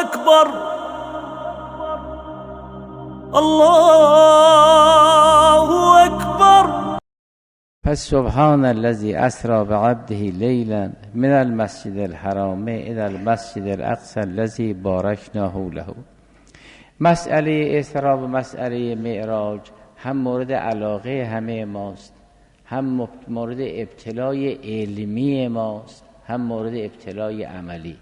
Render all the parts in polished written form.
أكبر الله أكبر. پس سبحان الذی اسری بعبده لیلا من المسجد الحرام الی المسجد الاقصی الذی بارکناه له. مسئله اسری و مسئله معراج هم مورد علاقه همه ماست، هم مورد ابتلای علمی ماست، هم مورد ابتلای عملی.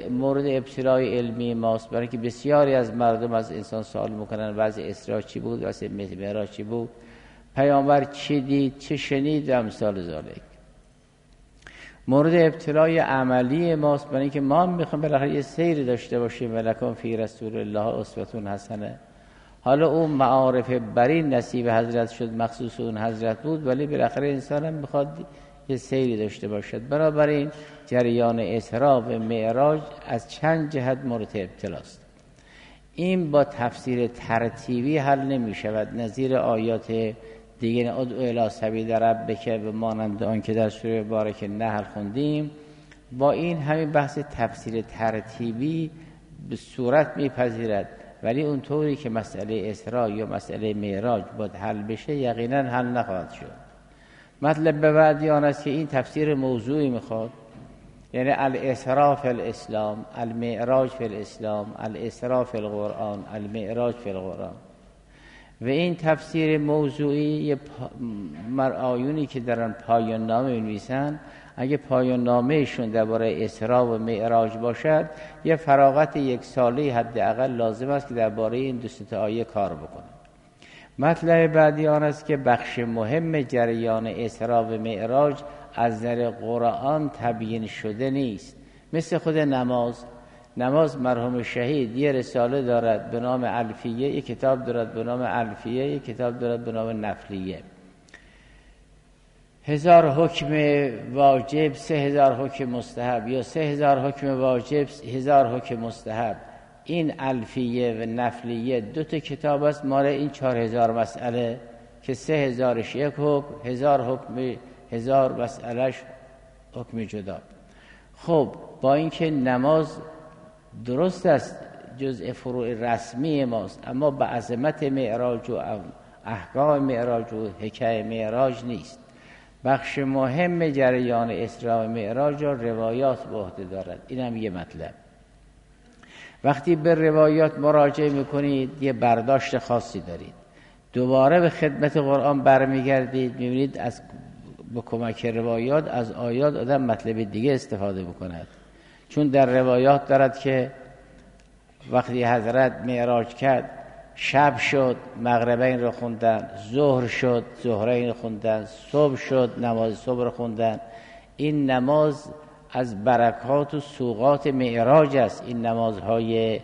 مورد ابتلای علمی ماست برای که بسیاری از مردم از انسان سوال میکنن وضع اسری چی بود، وضع معراج چی بود، پیامبر چی دید، چه شنید و امثال ذالک. مورد ابتلای عملی ماست برای اینکه ما میخوایم بالاخره یه سیر داشته باشیم، ولکم فی رسول الله اسوة حسنه. حالا اون معارف برین نصیب حضرت شد، مخصوص اون حضرت بود، ولی بالاخره انسان هم میخواد یه سیری داشته باشد. بنابراین جریان اسری و معراج از چند جهت مورد ابتلاست. این با تفسیر ترتیبی حل نمی شود، نظیر آیات دیگه ادعو الی سبیل ربک به مانند آن که در سوره مبارک نحل خوندیم. با این همین بحث تفسیر ترتیبی به صورت میپذیرد، ولی اونطوری که مسئله اسری یا مسئله معراج باید حل بشه یقینا حل نخواهد شد. مطلب به بعدی آن است که این تفسیر موضوعی میخواد، یعنی الاسری فی الاسلام، المعراج فی الاسلام، الاسری فی القرآن، المعراج فی القرآن. و این تفسیر موضوعی آیونی که درن پایان نامه می‌نویسن، اگه پایان نامهشون درباره اسری و معراج باشد، یه فراغت یک ساله حداقل لازم است که درباره این دو سه آیه کار بکنه. مطلب بعدی آن است که بخش مهم جریان اسری و معراج از نظر قرآن تبیین شده نیست. مثل خود نماز مرحوم شهید یه رساله دارد به نام الفیه، یک کتاب دارد به نام الفیه، یک کتاب دارد به نام نفلیه. 1000 حکم واجب، 3000 حکم مستحب، یا 3000 حکم واجب، 1000 حکم مستحب. این الفیه و نفلیه 2 تا کتاب است مال این 4000 مسئله که 3000ش یک حکم، 1000 حکم، 1000 مسئلهش حکم جدا. خب با اینکه نماز درست است جزء فروع رسمی ماست، اما به عظمت معراج و احکام معراج و حکای معراج نیست. بخش مهم جریان اسری و معراج را روایات به عهده دارد. این هم یه مطلب. وقتی به روایات مراجعه میکنید یه برداشت خاصی دارید، دوباره به خدمت قرآن برمیگردید، میبینید از با کمک روایات از آیات آدم مطلب دیگه استفاده بکند. چون در روایات دارد که وقتی حضرت معراج کرد شب شد مغربین رو خوندن، ظهر شد ظهرین رو خوندن، صبح شد نماز صبح رو خوندن. این نماز از برکات و سوغات معراج است. این نمازهای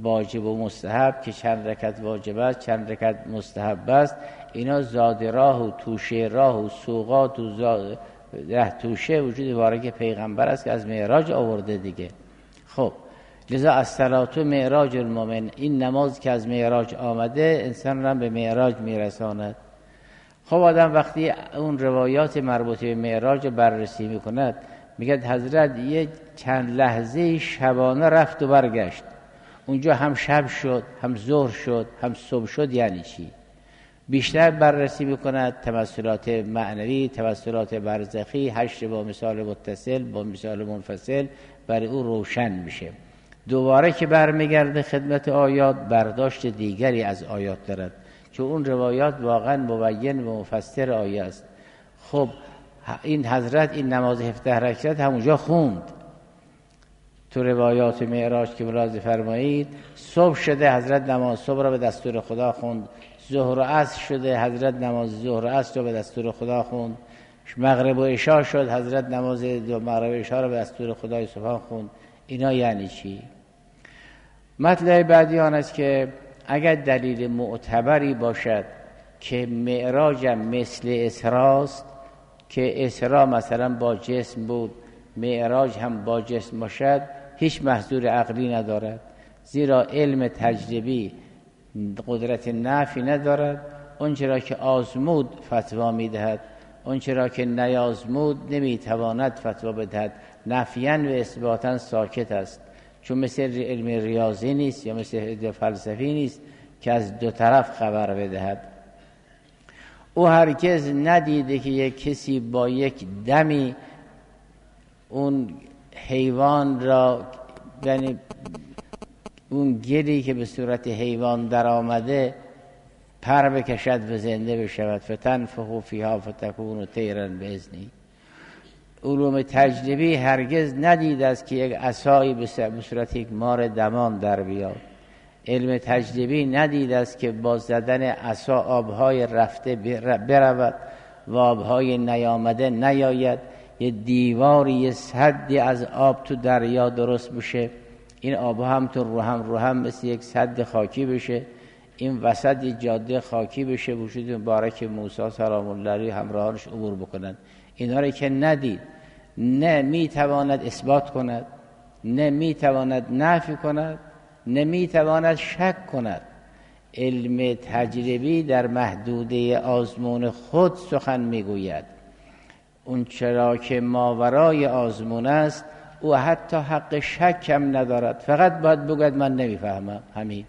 واجب و مستحب که چند رکعت واجب است چند رکعت مستحب است، اینا زاد راه و توشه راه و سوغات و توشه وجود وارد پیغمبر است که از معراج آورده دیگه. خب لذا الصلاة معراج المؤمن، این نماز که از معراج آمده انسان را به معراج میرساند. خب آدم وقتی اون روایات مربوط به معراج بررسی میکند میگه حضرت یه چند لحظه شبانه رفت و برگشت، اونجا هم شب شد هم ظهر شد هم صبح شد، یعنی چی؟ بیشتر بررسی میکند تمثلات معنوی، تمثلات برزخی، حشر با مثال متصل با مثال منفصل برای او روشن میشه. دوباره که برمیگرده خدمت آیات برداشت دیگری از آیات دارد، چون اون روایات واقعا مبین و مفسر آیه است. خب این حضرت این نماز 17 رکعت همونجا خوند تو روایات معراج که ملاحظه فرمایید. صبح شده حضرت نماز صبح را به دستور خدا خوند، ظهر و عصر شده حضرت نماز ظهر و عصر را به دستور خدا خوند، مغرب و عشاء شد حضرت نماز مغرب و عشاء را به دستور خدای سبحان خوند. اینا یعنی چی؟ مطلب بعدی آن است که اگر دلیل معتبری باشد که معراج مثل اسراست، که اسرا مثلا با جسم بود معراج هم با جسم باشد، هیچ محذور عقلی ندارد، زیرا علم تجربی قدرت نفی ندارد. اونچه را که آزمود فتوا میدهد، اونچه را که نیازمود نمیتواند فتوا بدهد، نفیاً و اثباتاً ساکت است. چون مثل علم ریاضی نیست یا مثل فلسفی نیست که از دو طرف خبر بدهد. او هرگز ندیده که یک کسی با یک دمی اون حیوان را، یعنی اون گلی که به صورت حیوان در آمده پر بکشد و زنده بشود. فتنفخ فیها فتکون طیرا باذنی. علوم تجربی هرگز ندیده است که یک عصایی به صورت یک مار دمان در بیاد. علم تجربی ندیده است که با زدن عصا آبهای رفته برود و آبهای نیامده نیاید، یه دیواری یه سدی از آب تو دریا درست بشه، این آبها هم تو رو هم مثل یک سد خاکی بشه، این وسط یه جاده خاکی بشه، وجود مبارک موسی سلام الله علیه همراهانش عبور بکنن. اینا رو که ندید، نه میتواند اثبات کند، نه میتواند نفی کند، نه میتواند شک کند. علم تجربی در محدوده آزمون خود سخن میگوید. اون چرا که ماورای آزمون است او حتی حق شک هم ندارد، فقط باید بگوید من نمیفهمم. همین.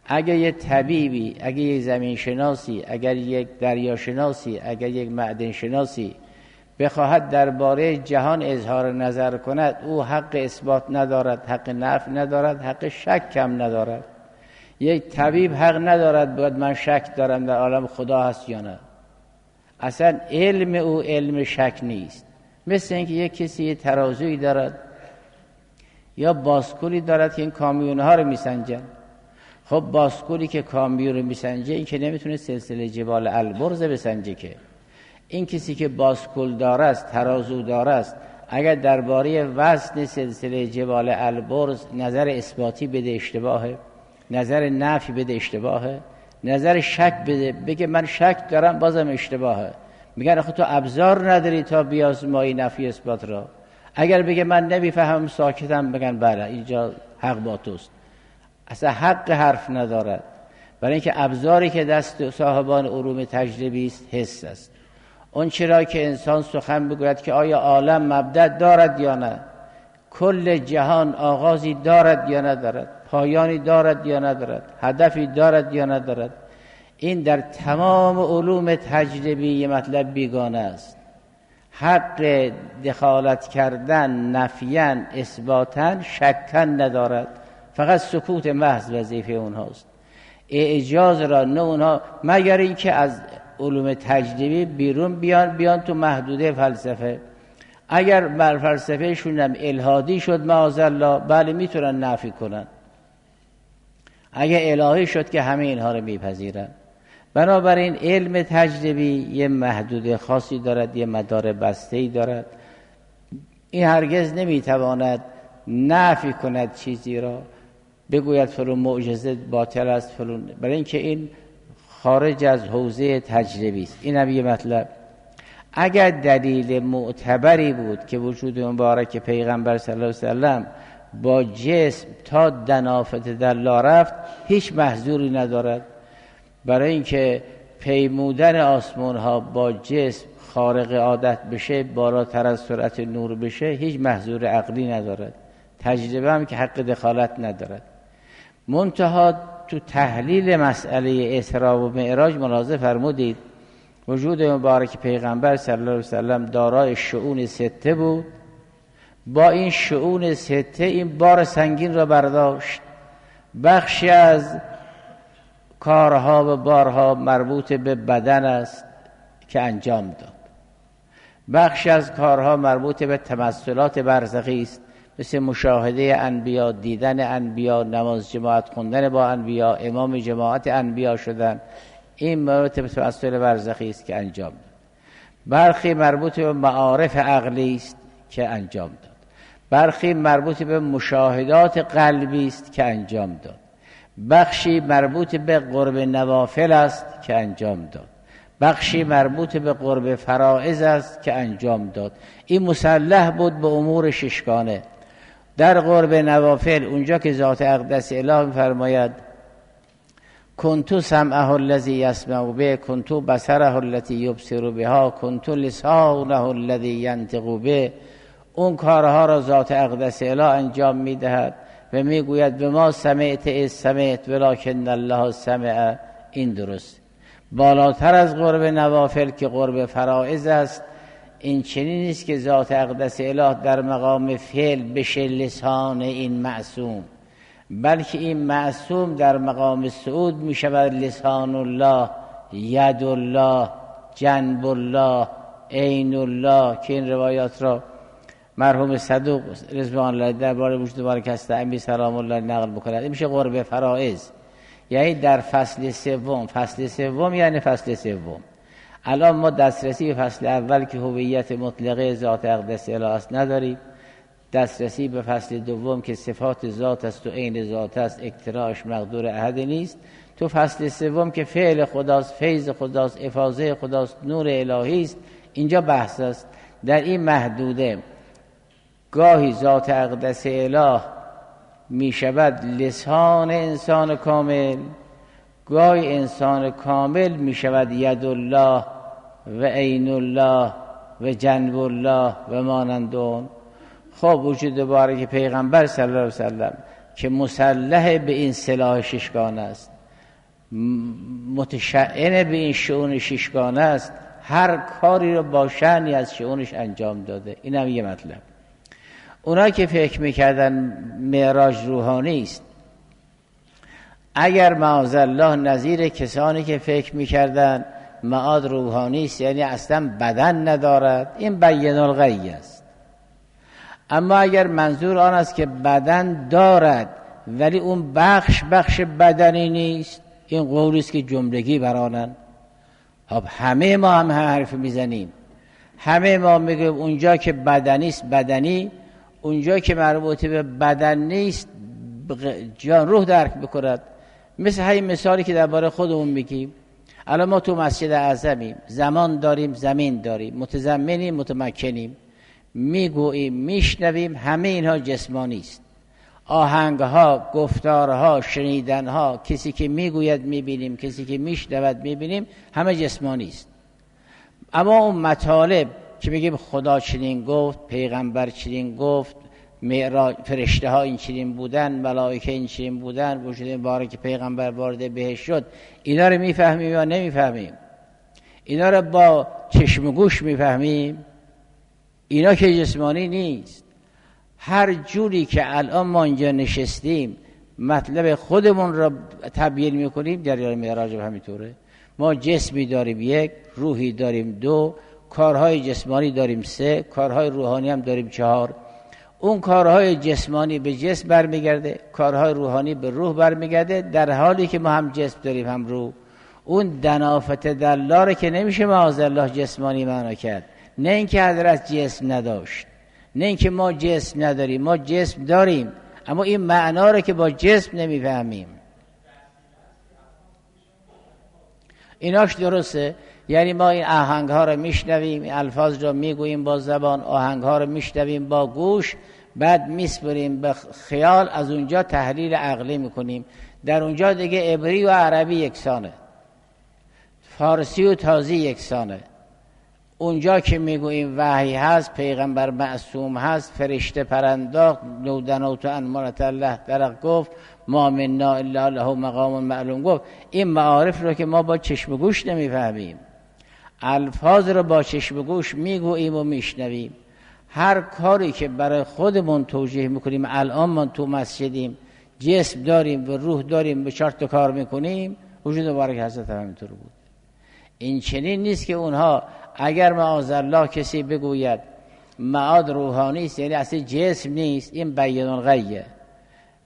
اگر یک طبیبی، اگر یک زمین شناسی، اگر یک دریا شناسی، اگر یک معدن شناسی بخواهد درباره جهان اظهار نظر کند، او حق اثبات ندارد، حق نفی ندارد، حق شک هم ندارد. یک طبیب حق ندارد باید من شک دارم در عالم خدا هست یا نه. اصلا علم او علم شک نیست. مثل اینکه یک کسی یه ترازویی دارد یا باسکولی دارد که این کامیونها رو میسنجن. خب باسکولی که کامیون رو میسنجه، این که نمیتونه سلسله جبال البرز بسنجه که. این کسی که باسکول داره است، ترازو داره است، اگر درباره وزن سلسله جبال البرز نظر اثباتی بده اشتباهه، نظر نفی بده اشتباهه، نظر شک بده بگه من شک دارم بازم اشتباهه. میگن آخه تو ابزار نداری تا بیازمایی نفی اثبات را. اگر بگه من نمیفهمم ساکتم، بگن بله اینجا حق با توست. اصلا حق حرف ندارد، برای اینکه ابزاری که دست صاحبان علوم تجربی است حس است. اون چرا که انسان سخن بگوید که آیا عالم مبدأ دارد یا نه، کل جهان آغازی دارد یا ندارد، پایانی دارد یا ندارد، هدفی دارد یا ندارد، این در تمام علوم تجربی یه مطلب بیگانه است. حق دخالت کردن نفیاً اثباتاً شکاً ندارد، فقط سکوت محض وظیفه اونهاست. اعجاز را نه اونها، مگر این که از علوم تجربی بیرون بیان تو محدوده فلسفه. اگر بر فلسفه شونم الهادی شد معاذالله، بله میتونن نفی کنن. اگر الهی شد که همه اینها رو میپذیرن. بنابراین علم تجربی یه محدوده خاصی دارد، یه مدار بسته‌ای دارد. این هرگز نمیتواند نفی کند چیزی را، بگوید فلان معجزه باطل است فلان، برای اینکه این خارج از حوزه تجربی است. این هم یه مطلب. اگر دلیل معتبری بود که وجود مبارک پیغمبر صلی الله علیه وسلم با جسم تا دنافت دلا رفت، هیچ محذوری ندارد. برای اینکه پیمودن آسمان ها با جسم خارق عادت بشه، بالاتر از سرعت نور بشه، هیچ محذور عقلی ندارد. تجربه هم که حق دخالت ندارد. منتها تو تحلیل مسئله اسراء و معراج ملاحظه فرمودید وجود مبارک پیغمبر صلی الله علیه وسلم دارای شؤون سته بود. با این شؤون سته این بار سنگین را برداشت. بخشی از کارها و بارها مربوط به بدن است که انجام داد. بخشی از کارها مربوط به تمثلات برزخی است، مثل مشاهده انبیا، دیدن انبیا، نماز جماعت خوندن با انبیا، امام جماعت انبیا شدن. این مربوط به تمثل برزخی است که انجام داد. برخی مربوط به معارف عقلی است که انجام داد. برخی مربوط به مشاهدات قلبی است که انجام داد. بخشی مربوط به قرب نوافل است که انجام داد. بخشی مربوط به قرب فرائض است که انجام داد. این مسلح بود به امور ششگانه. در قرب نوافل اونجا که ذات اقدس اله فرماید کنتو سمعه الذی یسمع به، کنتو بصره التي یبصر بها، کنتو لسانه الذی ینطق به، اون کارها را ذات اقدس اله انجام میدهد. و میگوید به ما سمعت از سمعت ولکن الله سمع. این درست بالاتر از قرب نوافل که قرب فرائض است. این چنین نیست که ذات اقدس اله در مقام فعل بشه لسان این معصوم، بلکه این معصوم در مقام صعود می شود لسان الله، ید الله، جنب الله، عین الله، که این روایات را مرحوم صدوق رضوان الله درباره وجود مبارک است امی سلام الله نقل بکند. این میشه قرب فرائض، یعنی در فصل سوم. فصل سوم یعنی فصل سوم. الان ما دسترسی به فصل اول که هویت مطلقه ذات اقدس اله است نداریم. دسترسی به فصل دوم که صفات ذات است و عین ذات است اقتراعش مقدور احد نیست. تو فصل سوم که فعل خداست، فیض خداست، افاضه خداست، نور الهی است، اینجا بحث است. در این محدوده گاهی ذات اقدس اله می شود لسان انسان کامل، گاهی انسان کامل می شود ید الله و عین الله و جنب الله و مانندون. خب وجود مبارک پیغمبر صلی الله علیه وسلم که مسلح به این سلاح ششگانه است، متشعن به این شؤون ششگانه است، هر کاری رو با شأنی از شؤونش انجام داده. این هم یه مطلب. اونا که فکر میکردن معراج روحانی است، اگر معاذالله نظیر کسانی که فکر میکردن معاد روحانی است یعنی اصلا بدن ندارد، این بین الغی است. اما اگر منظور آن است که بدن دارد ولی اون بخش بدنی نیست، این قولی است که جملگی برانن. خب همه ما هم حرف میزنیم، همه ما میگیم اونجا که بدنی است بدنی، اونجا که مربوط به بدن نیست جان روح درک بکند. مثل همین مثالی که درباره خودمون میگیم. الان ما تو مسجد اعظمیم، زمان داریم، زمین داریم، متضمنیم، متمکنیم، میگوییم، میشنویم، همه اینها جسمانی است. آهنگها، گفتارها، شنیدنها، کسی که میگوید میبینیم، کسی که میشنود میبینیم، همه جسمانی است. اما اون مطالب که میگیم خدا چنین گفت، پیغمبر چنین گفت، معراج فرشته ها این چنین بودن، ملائکه این چنین بودن، وجود مبارک پیغمبر وارد بهشت شد، اینا رو میفهمیم یا نمیفهمیم؟ اینا رو با چشم و گوش میفهمیم؟ اینا که جسمانی نیست. هر جوری که الان ما اینجا نشستیم مطلب خودمون را تبیین میکنیم، جریان معراج همینطوره. ما جسمی داریم 1، روحی داریم 2، کارهای جسمانی داریم 3، کارهای روحانی هم داریم 4. اون کارهای جسمانی به جسم برمیگرده، کارهای روحانی به روح برمیگرده، در حالی که ما هم جسم داریم هم روح. اون دنافت دلاره که نمیشه معاذالله جسمانی معنا کرد. نه اینکه حضرت جسم نداشت، نه اینکه ما جسم نداریم، ما جسم داریم، اما این معنا رو که با جسم نمیفهمیم. ایناش درسته، یعنی ما این آهنگ ها رو میشنویم، این الفاظ رو میگوییم با زبان، آهنگ ها رو میشنویم با گوش، بعد میسپریم به خیال، از اونجا تحلیل عقلی میکنیم. در اونجا دیگه عبری و عربی یکسانه، فارسی و تازی یکسانه. اونجا که میگوییم وحی هست، پیغمبر معصوم هست، فرشته پرنداخت، نودنوت انمارت الله درق گفت، ما مننا الا له مقام معلوم گفت. این معارف رو که ما با چشم و گوش نمیفهمیم، الفاظ رو با چشم و گوش میگوییم و میشنویم. هر کاری که برای خودمون توجیه میکنیم، الان ما تو مسجدیم، جسم داریم و روح داریم، به 4 تا کار میکنیم، وجود مبارک حضرت همینطور بود. این چنین نیست که اونها اگر معاذالله کسی بگوید معاد روحانی است یعنی اصلا جسم نیست، این بین الغیه.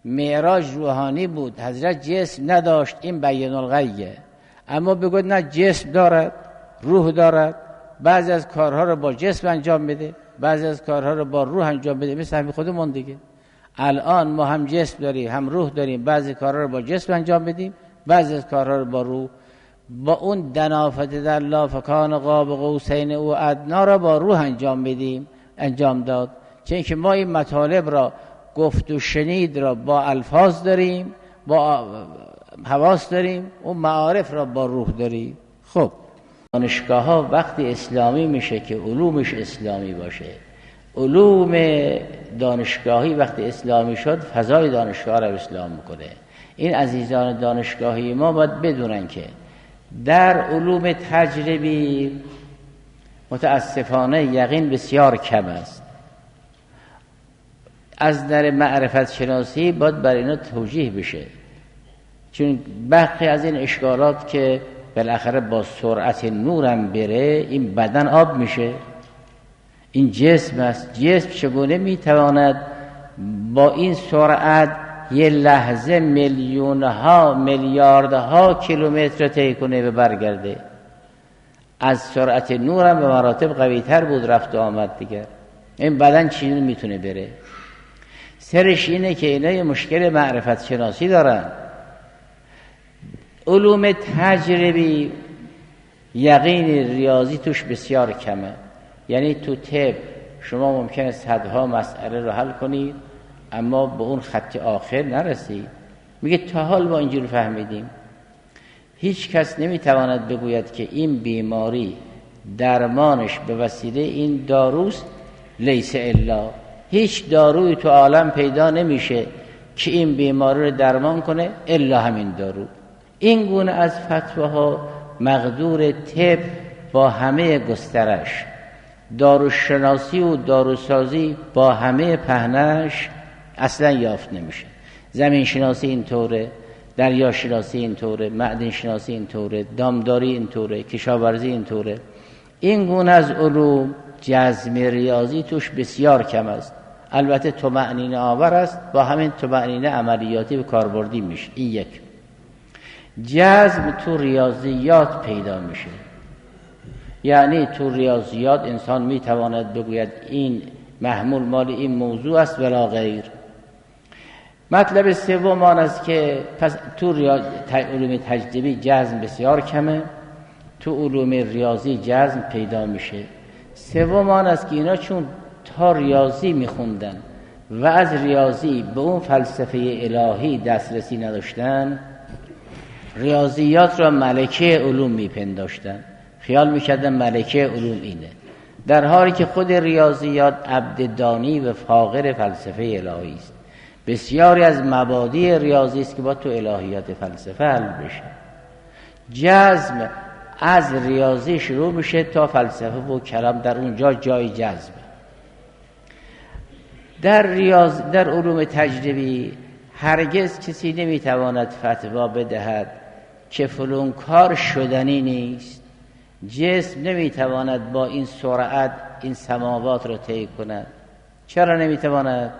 معراج روحانی بود، حضرت جسم نداشت، این بین الغیه. اما بگوید نه جسم دارد، روح دارد، بعضی از کارها رو با جسم انجام میده، بعضی از کارها رو با روح انجام میده. مثل همین خودمون دیگه، الان ما هم جسم داریم هم روح داریم، بعضی کارها رو با جسم انجام میدیم، بعضی از کارها رو با روح. با اون دنافت در الله فکان قاب قوسین او ادنا را با روح انجام داد. چون که ما این مطالب را گفت و شنید را با الفاظ داریم، با حواس داریم، اون معارف را با روح داریم. خب دانشگاه ها وقتی اسلامی میشه که علومش اسلامی باشه، علوم دانشگاهی وقتی اسلامی شد فضای دانشگاه را اسلام میکنه. این عزیزان دانشگاهی ما باید بدونن که در علوم تجربی متاسفانه یقین بسیار کم است. از در معرفت شناسی باید برای اینا توجیه بشه، چون بخی از این اشکالات که بالاخره با سرعت نورم بره این بدن آب میشه، این جسم است. جسم چگونه میتواند با این سرعت یه لحظه میلیونها میلیاردها کیلومتر طی کنه و برگرده؟ از سرعت نورم به مراتب قوی تر بود رفت و آمد دیگر. این بدن چی میتونه بره؟ سرش اینه که اینا یه مشکل معرفت شناسی دارن. علوم تجربی یقین ریاضی توش بسیار کمه. یعنی تو طب شما ممکنه صدها مسئله رو حل کنید اما به اون خط آخر نرسید. میگه تا حال با اینجور فهمیدیم. هیچ کس نمیتواند بگوید که این بیماری درمانش به وسیله این داروست. لیس الا، هیچ دارویی تو عالم پیدا نمیشه که این بیماری رو درمان کنه الا همین دارو. این گونه از فتواها مقدور طب با همه گسترش، داروشناسی و داروسازی با همه پهنش اصلا یافت نمیشه. زمین شناسی اینطوره، دریا شناسی اینطوره، معدن شناسی اینطوره، دامداری اینطوره، کشاورزی اینطوره. این گونه از علوم جزم ریاضی توش بسیار کم است. البته طمأنینه آور است، با همین طمأنینه عملیاتی و کاربردی میشه. این یک. جزم تو ریاضیات پیدا میشه، یعنی تو ریاضیات انسان میتواند بگوید این محمول مال این موضوع است ولا غیر. مطلب سوم آن است که پس تو علوم تجربی جزم بسیار کمه، تو علوم ریاضی جزم پیدا میشه. سوم آن است که اینا چون تا ریاضی میخوندن و از ریاضی به اون فلسفه الهی دسترسی نداشتن، ریاضیات را ملکه علوم میپنداشتن، خیال میکردن ملکه علوم اینه، در حالی که خود ریاضیات عبددانی و فاقر فلسفه الهی است. بسیاری از مبادی ریاضی است که با تو الهیات فلسفه حل بشه. جزم از ریاضی شروع میشه تا فلسفه و کلام، در اونجا جای جزم. در علوم تجربی هرگز کسی نمیتواند فتوا بدهد که فلان کار شدنی نیست. جسم نمیتواند با این سرعت این سماوات رو طی کند. چرا نمیتواند؟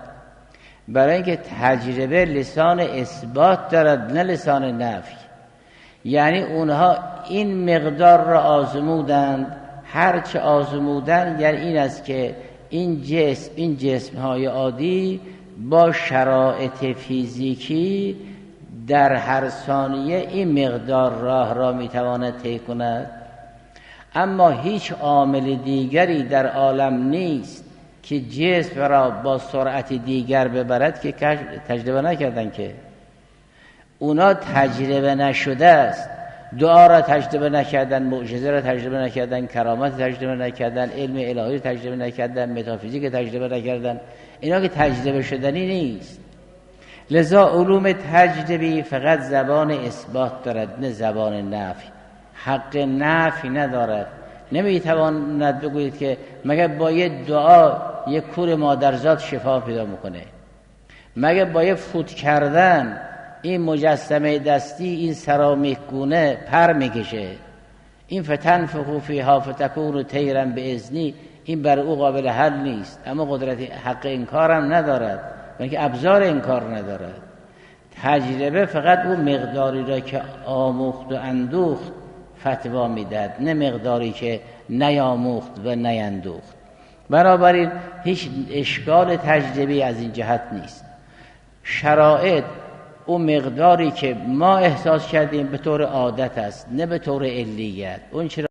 برای اینکه تجربه لسان اثبات دارد نه لسان نفی. یعنی اونها این مقدار را آزمودند، هرچه آزمودند یعنی این است که این جسم‌های عادی با شرایط فیزیکی در هر ثانیه این مقدار راه را میتواند طی کند. اما هیچ عامل دیگری در عالم نیست که جسم را با سرعت دیگر ببرد که تجربه نکردن. که اونا تجربه نشده است. دعا را تجربه نکردن، معجزه را تجربه نکردن، کرامت تجربه نکردن، علم الهی تجربه نکردن، متافیزیک تجربه نکردن. اینا که تجربه شدنی نیست. لذا علوم تجربی فقط زبان اثبات دارد نه زبان نفی. حق نفی ندارد. نمیتواند بگویید که مگر با یه دعا یک کور مادرزاد شفا پیدا میکنه، مگر با یه فوت کردن این مجسمه دستی این سرامیک گونه پر میکشه، این فتنفخوا فیها فتکون طیرا باذنی، این بر او قابل حل نیست. اما قدرت حق انکارم ندارد، بلکه ابزار انکار ندارد. تجربه فقط اون مقداری را که آموخت و اندوخت فتوا میداد، نه مقداری که نیاموخت و نیندوخت. بنابراین هیچ اشکال تجربی از این جهت نیست. شرایط اون مقداری که ما احساس کردیم به طور عادت است، نه به طور علیت. اون چرا